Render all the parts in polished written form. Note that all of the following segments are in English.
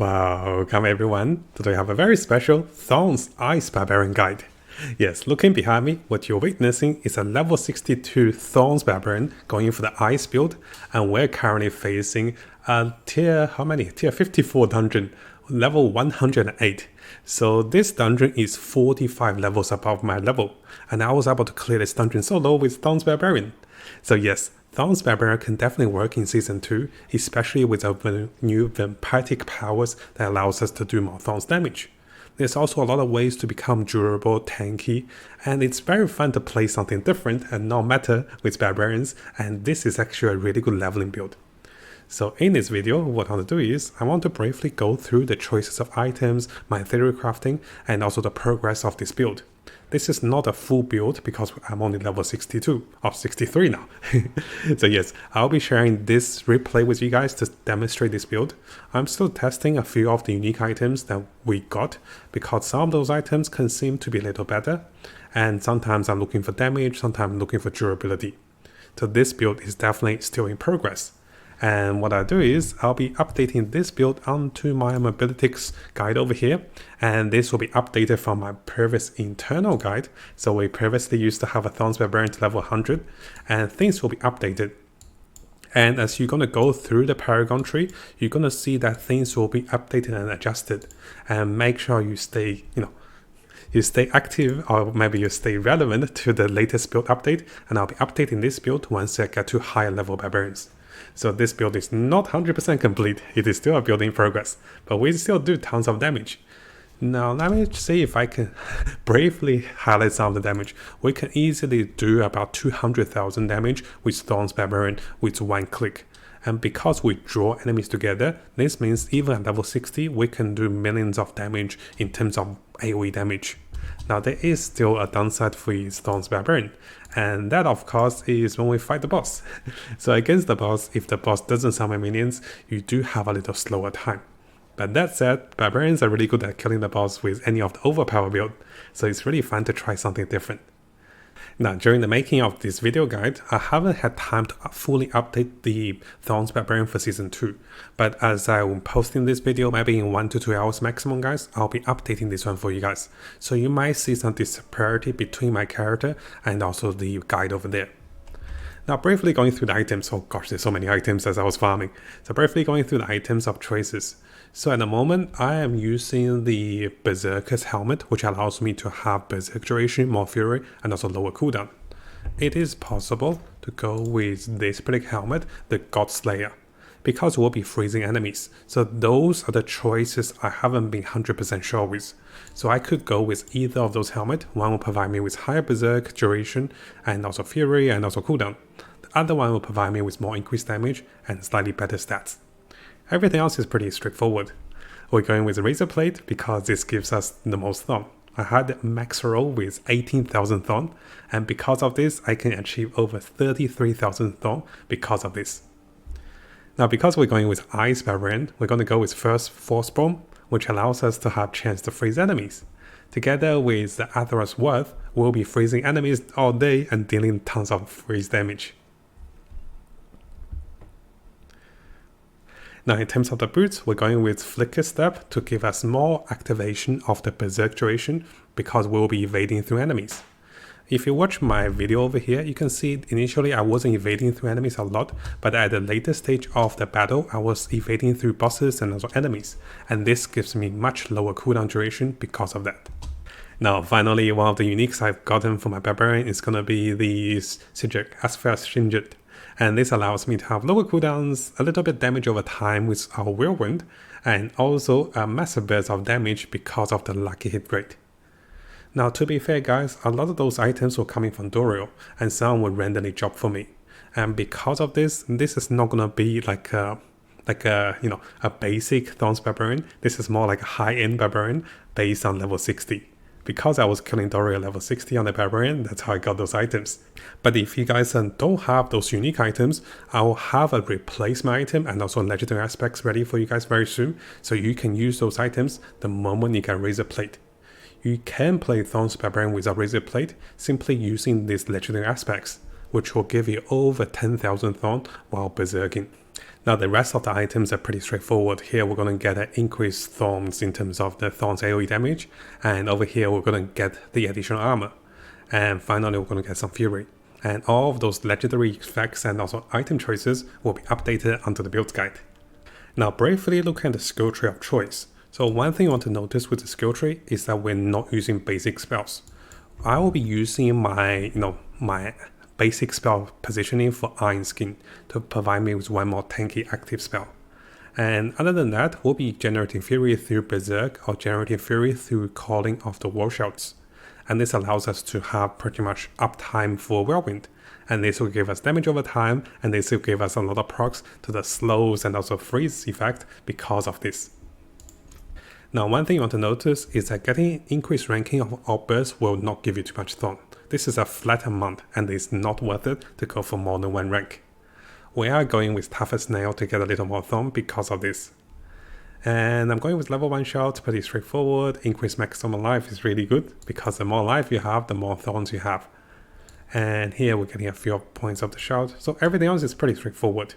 Welcome everyone. Today I have a very special Thorns Ice Barbarian guide. Yes, looking behind me, what you're witnessing is a level 62 Thorns Barbarian going for the Ice build, and we're currently facing a tier 54 dungeon, level 108. So this dungeon is 45 levels above my level, and I was able to clear this dungeon solo with Thorns Barbarian. So yes, Thorns Barbarian can definitely work in Season 2, especially with the new vampiric powers that allows us to do more Thorns damage. There's also a lot of ways to become durable, tanky, and it's very fun to play something different and not meta with Barbarians, and this is actually a really good leveling build. So in this video, what I want to do is, I want to briefly go through the choices of items, my theory crafting, and also the progress of this build. This is not a full build because I'm only level 62 or 63 now. So yes, I'll be sharing this replay with you guys to demonstrate this build. I'm still testing a few of the unique items that we got because some of those items can seem to be a little better, and sometimes I'm looking for damage, sometimes I'm looking for durability. So this build is definitely still in progress. And what I do is, I'll be updating this build onto my mobilities guide over here, and this will be updated from my previous internal guide. So we previously used to have a Thorns Barbarian to level 100, and things will be updated. And as you're going to go through the Paragon tree, you're going to see that things will be updated and adjusted. And make sure you stay, you stay active, or maybe you stay relevant to the latest build update, and I'll be updating this build once I get to higher level Barbarians. So this build is not 100% complete, it is still a build in progress, but we still do tons of damage. Now let me see if I can briefly highlight some of the damage. We can easily do about 200,000 damage with Thorns Barbarian with one click. And because we draw enemies together, this means even at level 60 we can do millions of damage in terms of AoE damage. Now there is still a downside for Thorns Barbarian, and that of course is when we fight the boss. So against the boss, if the boss doesn't summon minions, you do have a little slower time. But that said, Barbarians are really good at killing the boss with any of the overpower build, so it's really fun to try something different. Now, during the making of this video guide, I haven't had time to fully update the Thorns Barbarian for Season 2, but as I'm posting this video, maybe in 1 to 2 hours maximum guys, I'll be updating this one for you guys. So you might see some disparity between my character and also the guide over there. Now briefly going through the items, oh gosh, there's so many items as I was farming. So briefly going through the items of choices. So at the moment, I am using the Berserker's helmet, which allows me to have Berserk duration, more fury, and also lower cooldown. It is possible to go with this particular helmet, the God Slayer, because we'll be freezing enemies. So those are the choices I haven't been 100% sure with. So I could go with either of those helmets. One will provide me with higher Berserk duration, and also fury, and also cooldown. The other one will provide me with more increased damage and slightly better stats. Everything else is pretty straightforward. We're going with Razor Plate because this gives us the most Thorn. I had max roll with 18,000 Thorn, and because of this I can achieve over 33,000 Thorn because of this. Now because we're going with Ice Barbarian, we're going to go with first Forceborn, which allows us to have chance to freeze enemies. Together with the Atheros Worth, we'll be freezing enemies all day and dealing tons of freeze damage. Now in terms of the boots, we're going with Flicker Step to give us more activation of the Berserk duration because we'll be evading through enemies. If you watch my video over here, you can see initially I wasn't evading through enemies a lot, but at the later stage of the battle, I was evading through bosses and also enemies, and this gives me much lower cooldown duration because of that. Now finally, one of the uniques I've gotten for my Barbarian is gonna be the Sigil, Asphal's Shinjit. And this allows me to have lower cooldowns, a little bit damage over time with our Whirlwind, and also a massive burst of damage because of the lucky hit rate. Now to be fair guys, a lot of those items were coming from Doriel, and some would randomly drop for me. And because of this, this is not gonna be like a basic Thorns Barbarian. This is more like a high-end Barbarian based on level 60. Because I was killing Doriel level 60 on the Barbarian, that's how I got those items. But if you guys don't have those unique items, I will have a replacement item and also legendary aspects ready for you guys very soon, so you can use those items the moment you get Razor Plate. You can play Thorns Barbarian without Razor Plate simply using these legendary aspects, which will give you over 10,000 Thorn while berserking. Now the rest of the items are pretty straightforward. Here we're going to get an increased Thorns in terms of the Thorns AoE damage, and over here we're going to get the additional armor. And finally we're going to get some Fury. And all of those legendary effects and also item choices will be updated onto the build guide. Now briefly look at the skill tree of choice. So one thing you want to notice with the skill tree is that we're not using basic spells. I will be using my basic spell positioning for Iron Skin to provide me with one more tanky active spell. And other than that, we'll be generating Fury through Berserk or generating Fury through Calling of the War Shouts. And this allows us to have pretty much uptime for Whirlwind. And this will give us damage over time, and this will give us a lot of procs to the slows and also freeze effect because of this. Now one thing you want to notice is that getting increased ranking of outbursts will not give you too much Thorn. This is a flat amount and it's not worth it to go for more than one rank. We are going with Toughest Nail to get a little more Thorn because of this. And I'm going with level 1 shout, pretty straightforward. Increase maximum life is really good because the more life you have, the more Thorns you have. And here we're getting a few points of the shout, so everything else is pretty straightforward.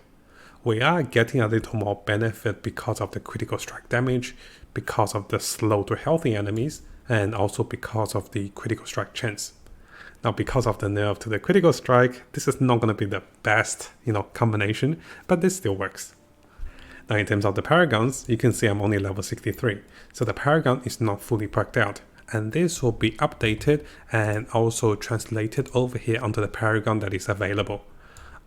We are getting a little more benefit because of the critical strike damage, because of the slow to healthy enemies, and also because of the critical strike chance. Now because of the nerf to the critical strike, this is not going to be the best combination, but this still works. Now in terms of the paragons, you can see I'm only level 63, so the paragon is not fully perked out, and this will be updated and also translated over here onto the paragon that is available.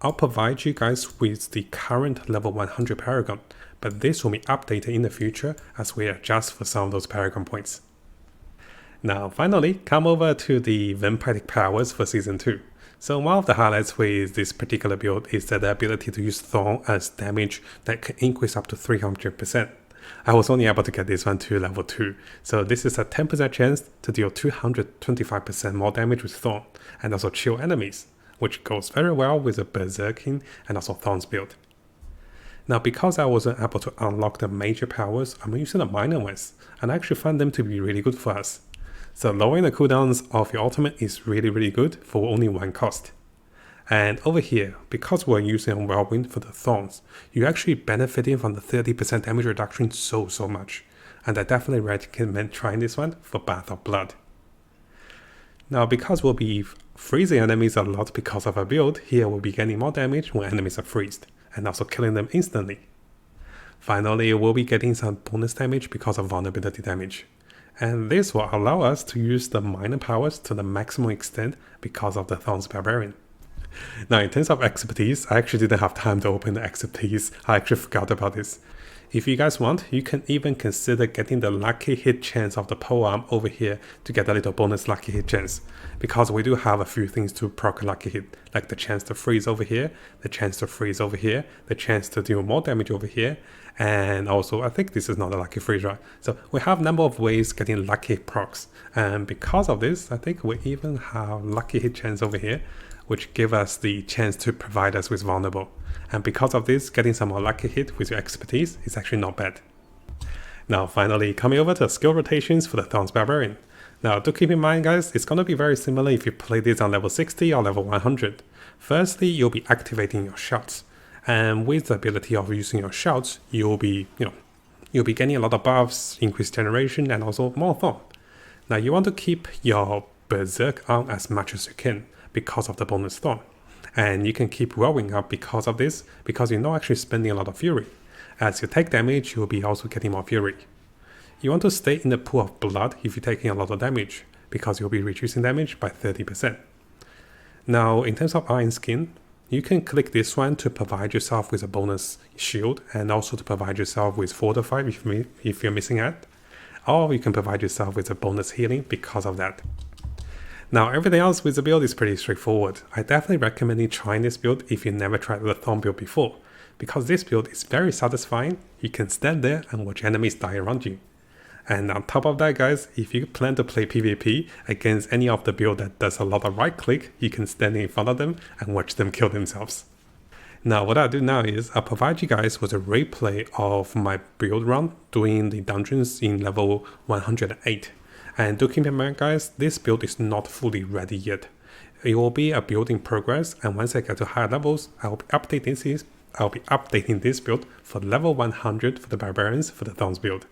I'll provide you guys with the current level 100 paragon, but this will be updated in the future as we adjust for some of those paragon points. Now finally, come over to the vampiric powers for season 2. So one of the highlights with this particular build is that the ability to use Thorn as damage that can increase up to 300%. I was only able to get this one to level 2, so this is a 10% chance to deal 225% more damage with Thorn and also chill enemies, which goes very well with the Berserking and also Thorns build. Now because I wasn't able to unlock the major powers, I'm using the minor ones, and I actually find them to be really good for us. So lowering the cooldowns of your ultimate is really good for only one cost. And over here, because we're using Whirlwind for the Thorns, you're actually benefiting from the 30% damage reduction so much. And I definitely recommend trying this one for Bath of Blood. Now because we'll be freezing enemies a lot because of our build, here we'll be getting more damage when enemies are freezed, and also killing them instantly. Finally, we'll be getting some bonus damage because of vulnerability damage. And this will allow us to use the minor powers to the maximum extent because of the Thorns Barbarian. Now in terms of expertise, I actually didn't have time to open the expertise, I actually forgot about this. If you guys want, you can even consider getting the lucky hit chance of the polearm over here to get a little bonus lucky hit chance, because we do have a few things to proc lucky hit, like the chance to freeze over here, the chance to freeze over here, the chance to deal more damage over here, and also I think this is not a lucky freeze, right? So we have a number of ways getting lucky procs, and because of this, I think we even have lucky hit chance over here, which give us the chance to provide us with vulnerable. And because of this, getting some more lucky hit with your expertise is actually not bad. Now finally, coming over to skill rotations for the Thorns Barbarian. Now do keep in mind guys, it's going to be very similar if you play this on level 60 or level 100. Firstly, you'll be activating your shouts. And with the ability of using your shouts, you'll be getting a lot of buffs, increased generation, and also more Thorn. Now you want to keep your Berserk on as much as you can because of the bonus Thorn. And you can keep rolling up because of this, because you're not actually spending a lot of Fury. As you take damage, you'll be also getting more Fury. You want to stay in the pool of blood if you're taking a lot of damage, because you'll be reducing damage by 30%. Now, in terms of Iron Skin, you can click this one to provide yourself with a bonus shield, and also to provide yourself with Fortify if you're missing it. Or you can provide yourself with a bonus healing because of that. Now everything else with the build is pretty straightforward. I definitely recommend you trying this build if you never tried the Thorn build before, because this build is very satisfying. You can stand there and watch enemies die around you. And on top of that guys, if you plan to play PvP against any of the build that does a lot of right click, you can stand in front of them and watch them kill themselves. Now what I'll do now is I'll provide you guys with a replay of my build run doing the dungeons in level 108. And do keep in mind guys, this build is not fully ready yet. It will be a build in progress, and once I get to higher levels, I'll be updating this build for level 100 for the Barbarians for the Thorns build.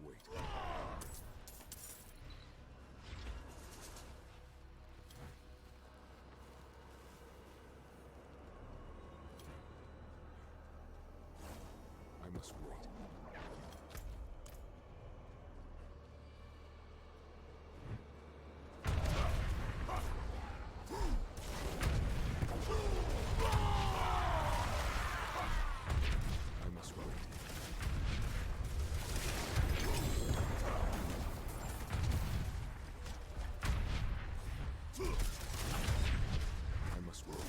wait. I must wait. I must wait.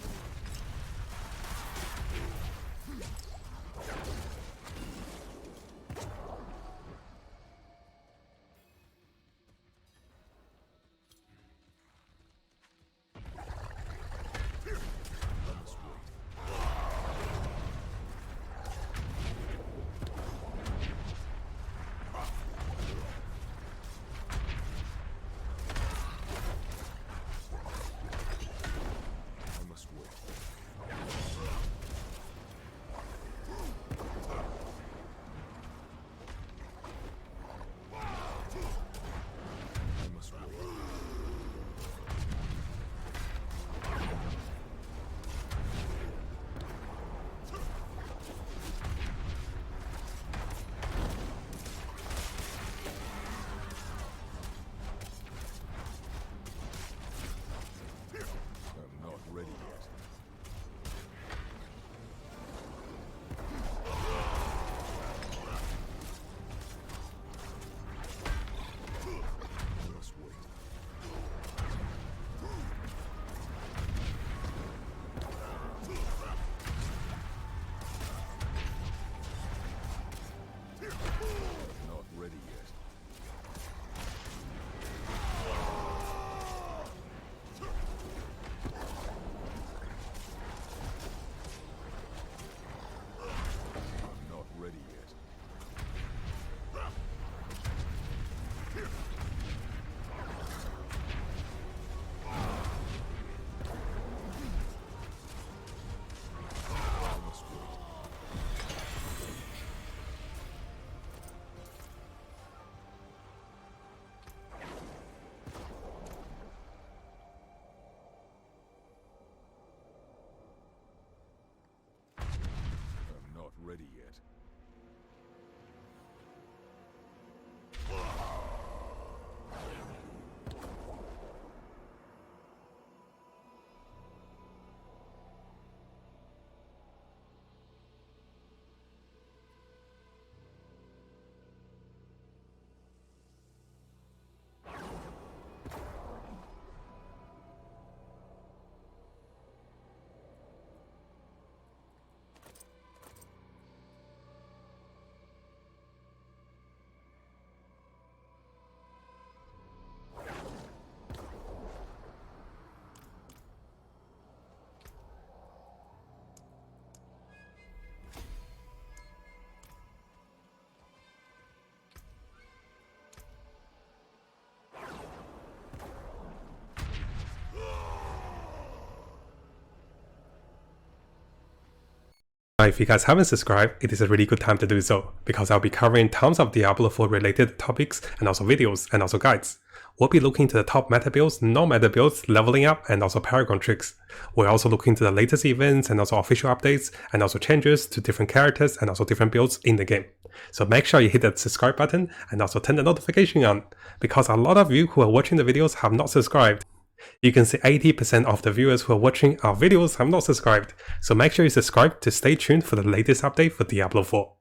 I must wait. I'm not ready yet. I must wait. I'm not ready yet. I'm not ready yet. I must wait. I'm not ready yet. If you guys haven't subscribed, it is a really good time to do so, because I'll be covering tons of Diablo 4 related topics and also videos and also guides. We'll be looking to the top meta builds, non-meta builds, leveling up, and also Paragon tricks. We're also looking to the latest events and also official updates, and also changes to different characters and also different builds in the game. So make sure you hit that subscribe button and also turn the notification on, because a lot of you who are watching the videos have not subscribed. You can see 80% of the viewers who are watching our videos have not subscribed, so make sure you subscribe to stay tuned for the latest update for Diablo 4.